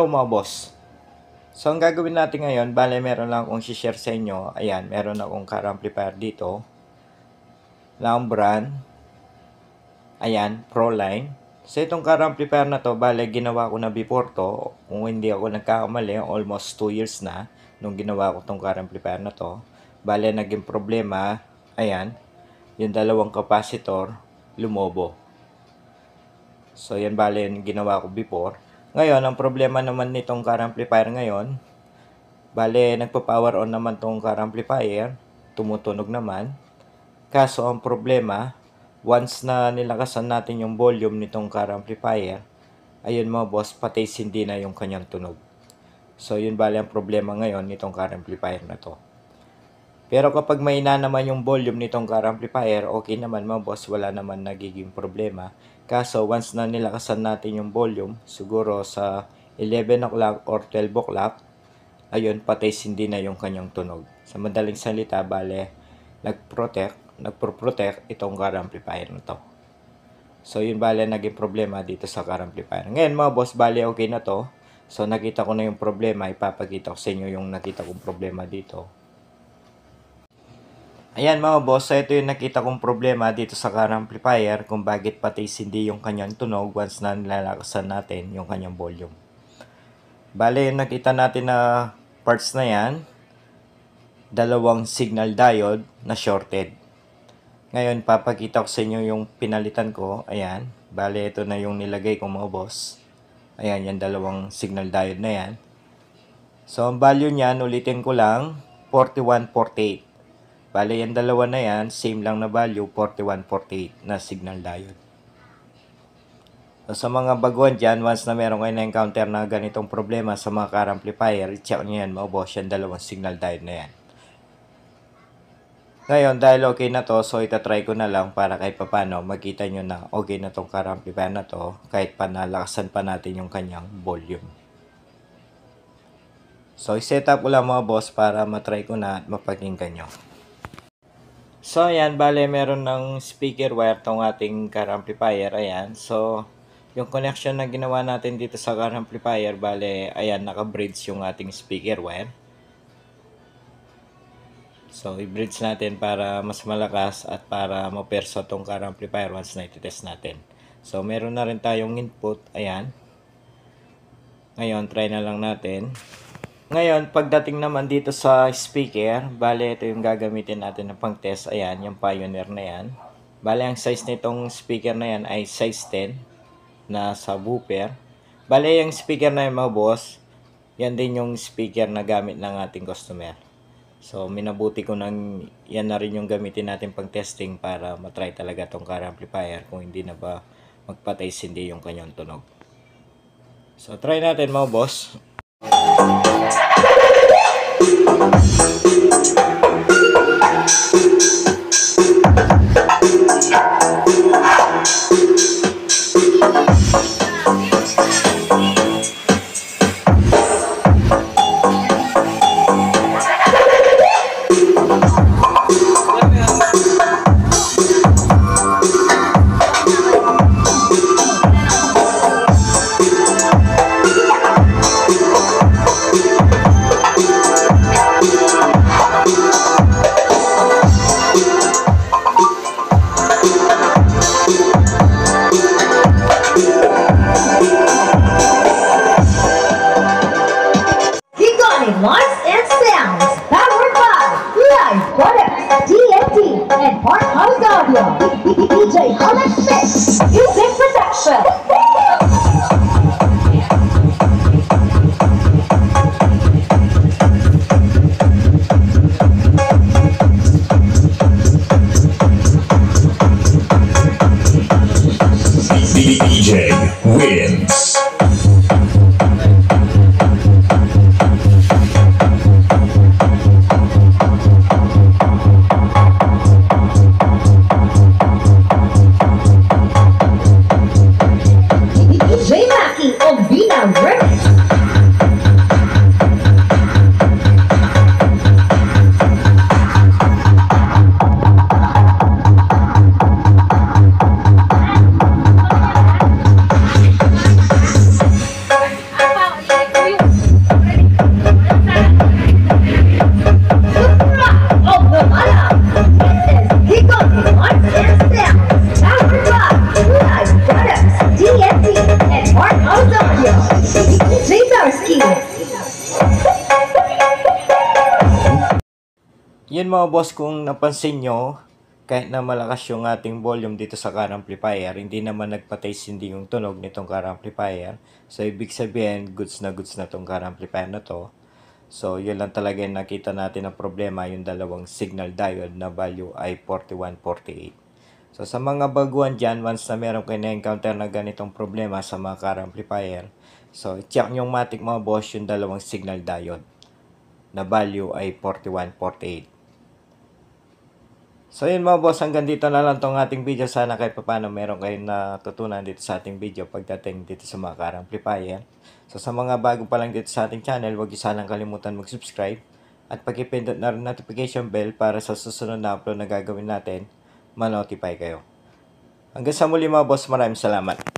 Hello mga boss. So ang gagawin natin ngayon, bale meron lang akong share sa inyo. Ayan, meron akong car amplifier dito. Lang brand. Ayan, Proline. So itong car amplifier na to, bale ginawa ko na before to. Kung hindi ako nagkakamali, almost 2 years na nung ginawa ko tong car amplifier na to. Bale naging problema, ayan, yung dalawang capacitor lumobo. So yan bale yung ginawa ko before. Ngayon, ang problema naman nitong car amplifier ngayon, bale, nagpa-power on naman tong car amplifier, tumutunog naman. Kaso, ang problema, once na nilakasan natin yung volume nitong car amplifier, ayun mga boss, patay hindi na yung kanyang tunog. So, yun bale ang problema ngayon nitong car amplifier na to. Pero kapag mahina naman yung volume nitong car amplifier, okay naman mga boss, wala naman nagiging problema. Kaso, once na nilakasan natin yung volume, siguro sa 11 o'clock or 12 o'clock, ayun, patay hindi na yung kanyang tunog. Sa madaling salita, bale, nagpro-protect itong car amplifier na to. So, yun bale, naging problema dito sa car amplifier. Ngayon, mga boss, bale, okay na to. So, nakita ko na yung problema. Ipapakita ko sa inyo yung nakita kong problema dito. Ayan mga boss, so ito yung nakita kong problema dito sa car amplifier kung bakit pati hindi yung kanyang tunog once na nilalakasan natin yung kanyang volume. Bale, yung nakita natin na parts na yan, dalawang signal diode na shorted. Ngayon, papakita ko sa inyo yung pinalitan ko. Ayan, bale, ito na yung nilagay ko mga boss. Ayan, yung dalawang signal diode na yan. So, ang value niyan, ulitin ko lang, 4148. Bale, yung dalawa na yan, same lang na value, 4148 na signal diode. So, sa mga baguhan dyan, once na meron kayo na-encounter na ganitong problema sa mga car amplifier, i-check nyo yan, mga boss, yung dalawang signal diode na yan. Ngayon, dahil okay na to, so itatry ko na lang para kahit papano, makita nyo na okay na tong car amplifier na to, kahit pa nalakasan pa natin yung kanyang volume. So, i-set up ko lang mga boss para matry ko na at mapakinggan nyo. So, ayan, bale, meron ng speaker wire tong ating car amplifier, ayan. So, yung connection na ginawa natin dito sa car amplifier, bale, ayan, naka-bridge yung ating speaker wire. So, i-bridge natin para mas malakas at para maperso tong car amplifier once na iti-test natin. So, meron na rin tayong input, ayan. Ngayon, try na lang natin. Ngayon, pagdating naman dito sa speaker, bale, ito yung gagamitin natin na pang-test. Ayan, yung Pioneer na yan. Bale, ang size nitong speaker na yan ay size 10 na subwoofer. Bale, yung speaker na yan mga boss, yan din yung speaker na gamit ng ating customer. So, minabuti ko nang yan na rin yung gamitin natin pang-testing para matry talaga tong car amplifier kung hindi na ba magpatay hindi yung kanyang tunog. So, try natin mga boss. Lights and sounds powered by Live Products, TNT, and Park House Audio. DJ Alex Mix, Music Production. DJ wins. Yun mga boss, kung napansin nyo, kahit na malakas yung ating volume dito sa car amplifier, hindi naman nagpataste hindi yung tunog nitong car amplifier. So, ibig sabihin, goods na tong car amplifier na to. So, yun lang talaga yung nakita natin na problema, yung dalawang signal diode na value ay 4148. So, sa mga baguhan dyan, once na meron kayo na-encounter na ganitong problema sa mga car amplifier, so, check nyo matik mga boss yung dalawang signal diode na value ay 4148. So yun mga boss, hanggang dito na lang tong ating video. Sana kahit paano meron kayong natutunan dito sa ating video pagdating dito sa mga car amplifier. So sa mga bago pa lang dito sa ating channel, huwag niyo sanang kalimutan mag-subscribe at pag-ipindot na rin notification bell para sa susunod na upload na gagawin natin, ma-notify kayo. Hanggang sa muli mga boss, maraming salamat.